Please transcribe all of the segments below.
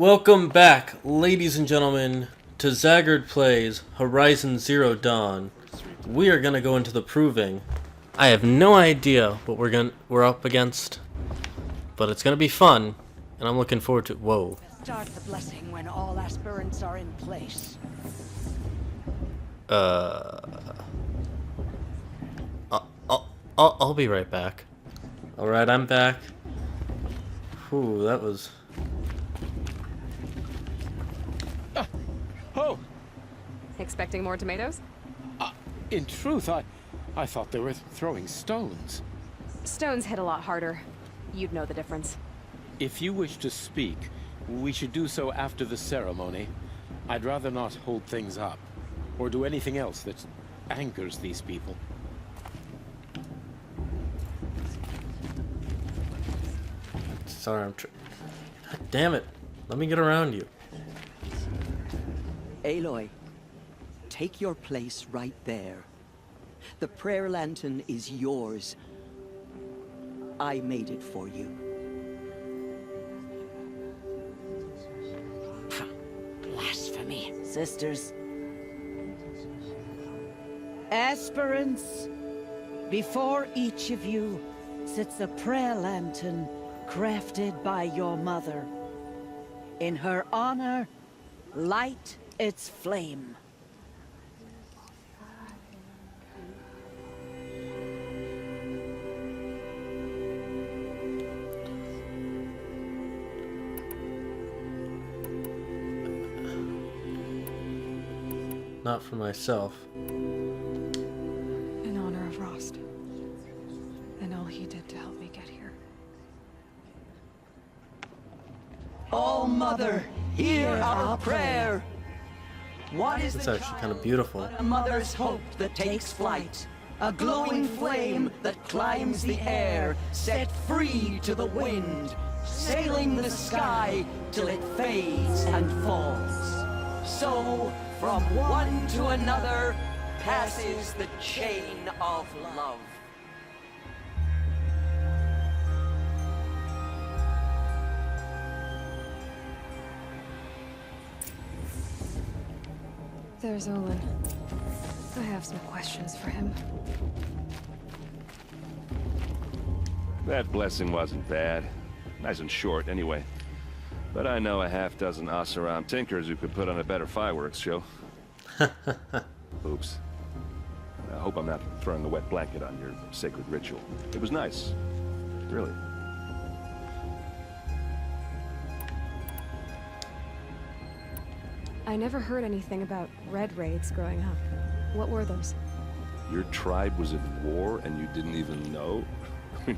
Welcome back, ladies and gentlemen, to Zagard Plays Horizon Zero Dawn. We are gonna go into the proving. I have no idea what we're up against, but it's gonna be fun, and I'm looking forward to. Whoa! Start the blessing when all aspirants are in place. I'll be right back. All right, I'm back. Whew, that was. Oh! Expecting more tomatoes? In truth, I thought they were throwing stones. Stones hit a lot harder. You'd know the difference. If you wish to speak, we should do so after the ceremony. I'd rather not hold things up, or do anything else that angers these people. Sorry, God damn it. Let me get around you. Aloy, take your place right there. The prayer lantern is yours. I made it for you. Blasphemy, sisters. Aspirants, before each of you sits a prayer lantern crafted by your mother. In her honor, light its flame. Not for myself. In honor of Rost. And all he did to help me get here. Oh, Mother, hear our prayer. What is It's the actually kind of beautiful. but a mother's hope that takes flight? A glowing flame that climbs the air, set free to the wind, sailing the sky till it fades and falls. So, from one to another, passes the chain of love. There's Olin. I have some questions for him. That blessing wasn't bad. Nice and short, anyway. But I know a half-dozen Oseram tinkers who could put on a better fireworks show. Oops. I hope I'm not throwing a wet blanket on your sacred ritual. It was nice. Really. I never heard anything about red raids growing up. What were those? Your tribe was at war and you didn't even know?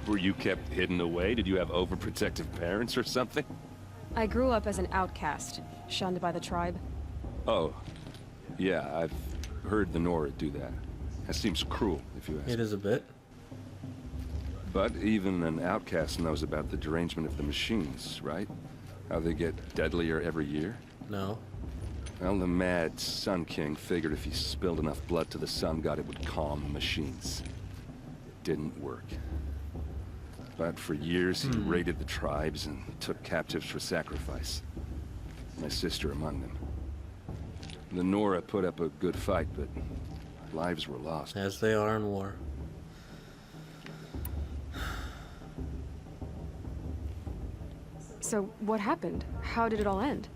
Were you kept hidden away? Did you have overprotective parents or something? I grew up as an outcast, shunned by the tribe. Oh. Yeah, I've heard the Nora do that. That seems cruel, if you ask me. It is a bit. But even an outcast knows about the derangement of the machines, right? How they get deadlier every year? No. Well, the mad Sun King figured if he spilled enough blood to the Sun God, it would calm the machines. It didn't work. But for years, he raided the tribes and took captives for sacrifice. My sister among them. The Nora put up a good fight, but lives were lost. As they are in war. So, what happened? How did it all end?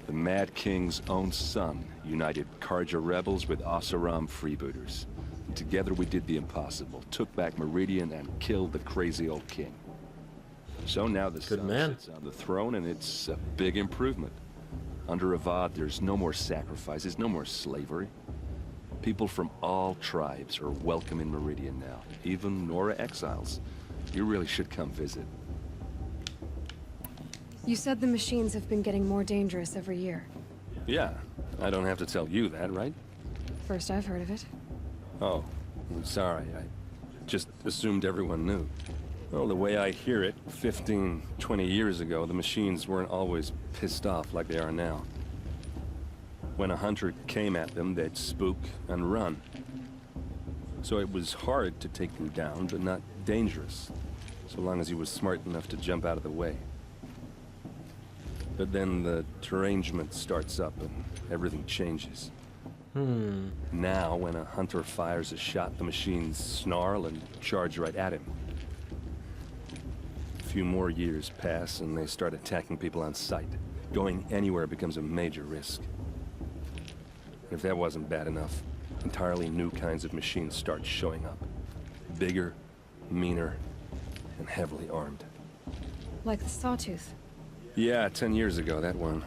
The Mad King's own son united Karja rebels with Oseram freebooters. And together we did the impossible, took back Meridian and killed the crazy old king. So now the son sits on the throne and it's a big improvement. Under Avad, there's no more sacrifices, no more slavery. People from all tribes are welcome in Meridian now, even Nora exiles. You really should come visit. You said the machines have been getting more dangerous every year. Yeah, I don't have to tell you that, right? First I've heard of it. Oh, I'm sorry. I just assumed everyone knew. Well, the way I hear it, 15, 20 years ago, the machines weren't always pissed off like they are now. When a hunter came at them, they'd spook and run. So it was hard to take them down, but not dangerous. So long as he was smart enough to jump out of the way. But then the derangement starts up and everything changes. Now, when a hunter fires a shot, the machines snarl and charge right at him. A few more years pass and they start attacking people on sight. Going anywhere becomes a major risk. If that wasn't bad enough, entirely new kinds of machines start showing up. Bigger, meaner, and heavily armed. Like the Sawtooth. Yeah, 10 years ago, that one.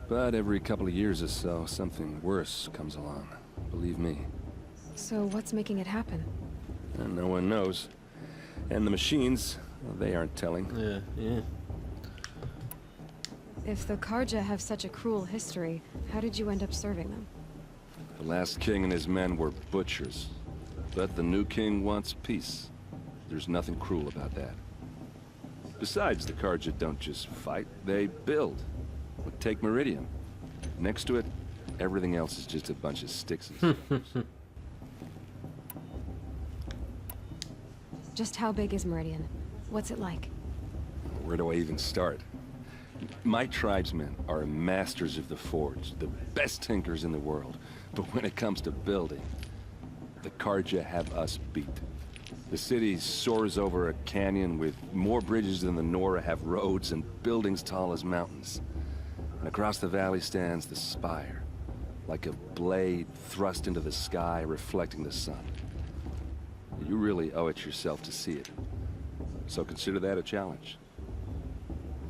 But every couple of years or so, something worse comes along. Believe me. So what's making it happen? And no one knows. And the machines, well, they aren't telling. Yeah. If the Karja have such a cruel history, how did you end up serving them? The last king and his men were butchers. But the new king wants peace. There's nothing cruel about that. Besides, the Karja don't just fight, they build. Take Meridian. Next to it, everything else is just a bunch of sticks. Just how big is Meridian? What's it like? Where do I even start? My tribesmen are masters of the forge, the best tinkers in the world. But when it comes to building, the Karja have us beat. The city soars over a canyon with more bridges than the Nora have roads and buildings tall as mountains. And across the valley stands the spire, like a blade thrust into the sky reflecting the sun. You really owe it yourself to see it. So consider that a challenge.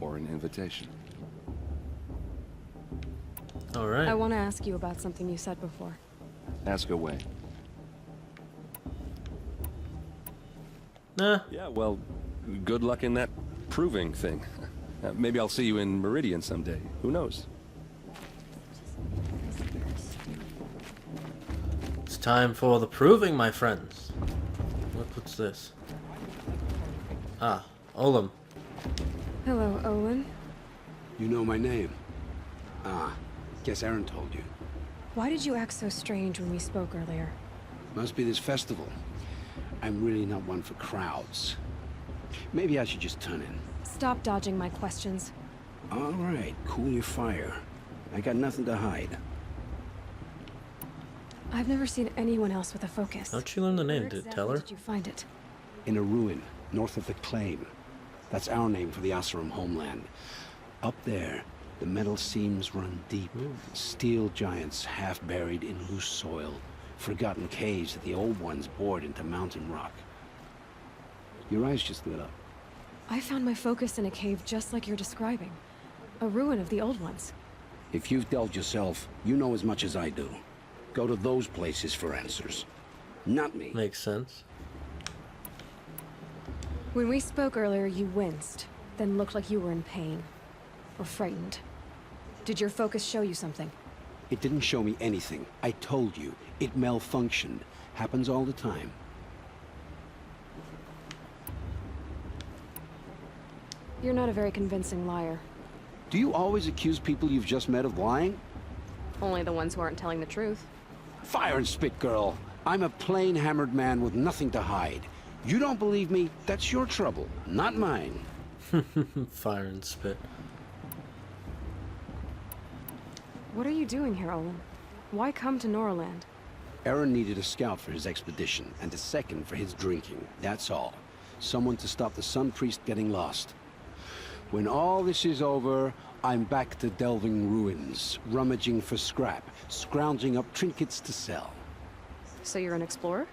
Or an invitation. Alright. I want to ask you about something you said before. Ask away. Nah. Yeah, well, good luck in that proving thing. Maybe I'll see you in Meridian someday. Who knows? It's time for the proving, my friends. What's this? Ah, Olam. Hello, Olin. You know my name? Ah, guess Aaron told you. Why did you act so strange when we spoke earlier? Must be this festival. I'm really not one for crowds. Maybe I should just turn in. Stop dodging my questions. All right, cool your fire. I got nothing to hide. I've never seen anyone else with a focus. How'd she learn the name? Where Did it exactly tell her? did you find it? In a ruin, north of the Claim. That's our name for the Oseram homeland. Up there, the metal seams run deep. Steel giants half buried in loose soil. Forgotten caves that the old ones bored into mountain rock. Your eyes just lit up. I found my focus in a cave just like you're describing. A ruin of the old ones. If you've delved yourself, you know as much as I do. Go to those places for answers. Not me. Makes sense. When we spoke earlier, you winced, then looked like you were in pain. Or frightened. Did your focus show you something? It didn't show me anything. I told you. It malfunctioned. Happens all the time. You're not a very convincing liar. Do you always accuse people you've just met of lying? Only the ones who aren't telling the truth. Fire and spit, girl. I'm a plain hammered man with nothing to hide. You don't believe me? That's your trouble, not mine. Fire and spit. What are you doing here, Olin? Why come to Noraland? Aaron needed a scout for his expedition, and a second for his drinking. That's all. Someone to stop the Sun Priest getting lost. When all this is over, I'm back to delving ruins, rummaging for scrap, scrounging up trinkets to sell. So you're an explorer?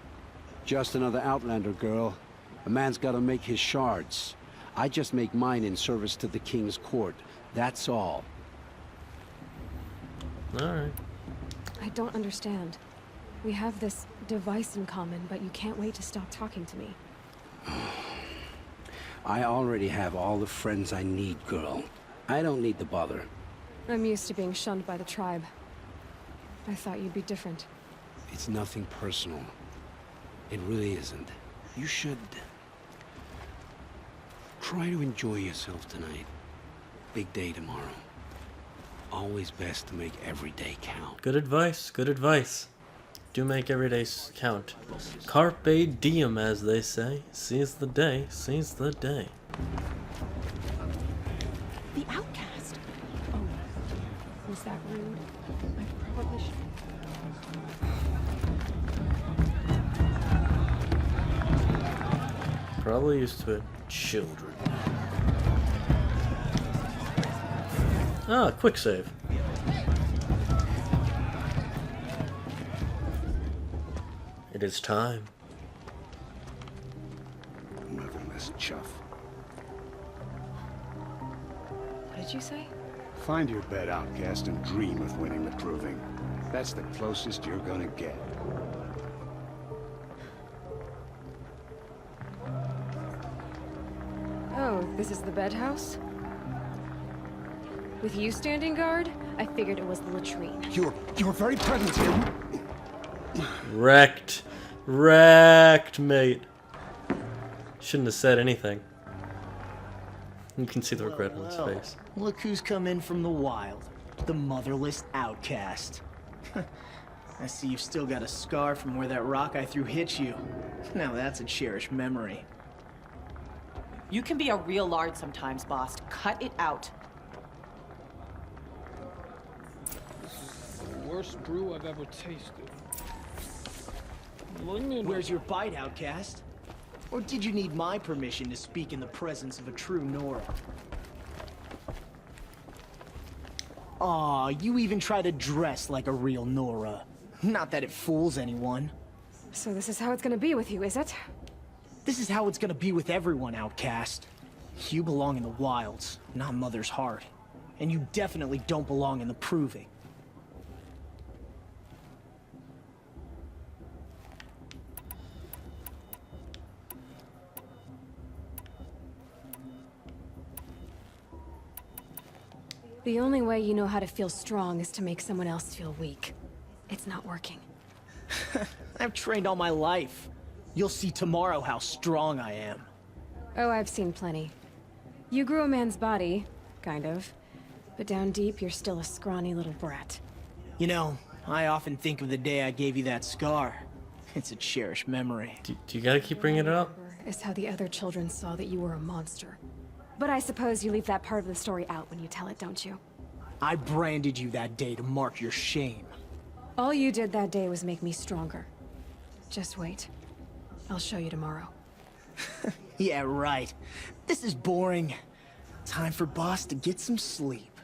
Just another Outlander, girl. A man's gotta make his shards. I just make mine in service to the King's court. That's all. Alright. I don't understand. We have this device in common, but you can't wait to stop talking to me. I already have all the friends I need, girl. I don't need the bother. I'm used to being shunned by the tribe. I thought you'd be different. It's nothing personal. It really isn't. You should... try to enjoy yourself tonight. Big day tomorrow. Always best to make every day count. Good advice, good advice. Do make every day count. Carpe diem, as they say. Seize the day, seize the day. The outcast. A that rude? I probably should. Probably used to it. Children. Ah, quick save. It is time. Motherless chuff. What did you say? Find your bed, outcast, and dream of winning the proving. That's the closest you're gonna get. Oh, this is the bed house? With you standing guard, I figured it was the latrine. Your very presence here. Wrecked. Wrecked, mate. Shouldn't have said anything. You can see the regret on his face. Look who's come in from the wild. The motherless outcast. I see you've still got a scar from where that rock I threw hit you. Now that's a cherished memory. You can be a real lard sometimes, boss. Cut it out. The worst brew I've ever tasted. Where's your bite, outcast? Or did you need my permission to speak in the presence of a true Nora? Aw, you even try to dress like a real Nora. Not that it fools anyone. So this is how it's gonna be with you, is it? This is how it's gonna be with everyone, outcast. You belong in the wilds, not Mother's heart. And you definitely don't belong in the proving. The only way you know how to feel strong is to make someone else feel weak. It's not working. I've trained all my life. You'll see tomorrow how strong I am. Oh, I've seen plenty. You grew a man's body, kind of. But down deep, you're still a scrawny little brat. You know, I often think of the day I gave you that scar. It's a cherished memory. Do you gotta keep bringing it up? Is how the other children saw that you were a monster. But I suppose you leave that part of the story out when you tell it, don't you? I branded you that day to mark your shame. All you did that day was make me stronger. Just wait. I'll show you tomorrow. Yeah, right. This is boring. Time for boss to get some sleep.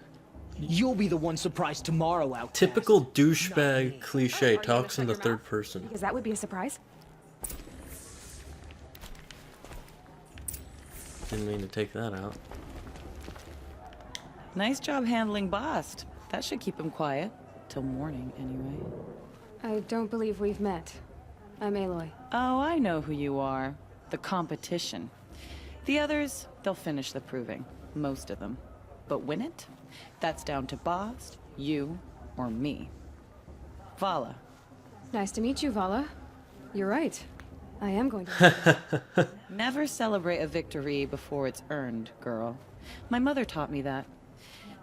You'll be the one surprised tomorrow, outcast. Typical douchebag cliche, talks in the third person. Because that would be a surprise. Didn't mean to take that out. Nice job handling Bast. That should keep him quiet. Till morning, anyway. I don't believe we've met. I'm Aloy. Oh, I know who you are. The competition. The others, they'll finish the proving. Most of them. But win it? That's down to Bast, you, or me. Vala. Nice to meet you, Vala. You're right. I am going to... Never celebrate a victory before it's earned, girl. My mother taught me that.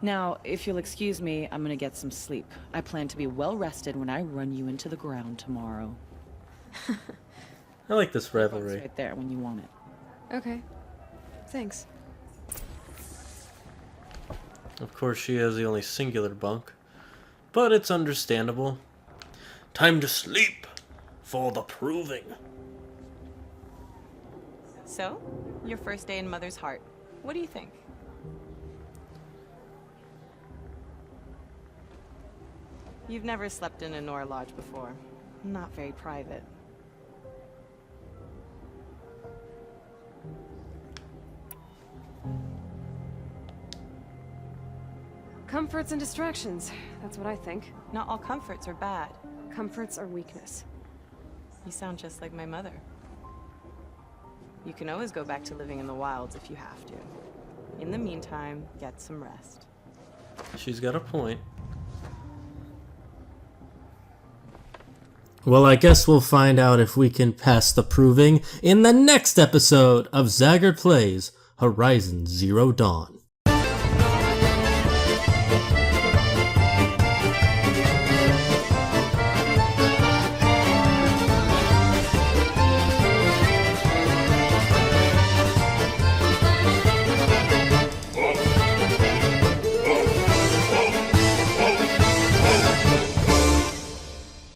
Now, if you'll excuse me, I'm gonna get some sleep. I plan to be well rested when I run you into the ground tomorrow. I like this It's rivalry. right there when you want it. Okay. Thanks. Of course, she has the only singular bunk, but it's understandable. Time to sleep for the proving. So, your first day in Mother's heart. What do you think? You've never slept in a Nora lodge before. Not very private. Comforts and distractions. That's what I think. Not all comforts are bad. Comforts are weakness. You sound just like my mother. You can always go back to living in the wilds if you have to. In the meantime, get some rest. She's got a point. Well, I guess we'll find out if we can pass the proving in the next episode of Zagard Plays Horizon Zero Dawn.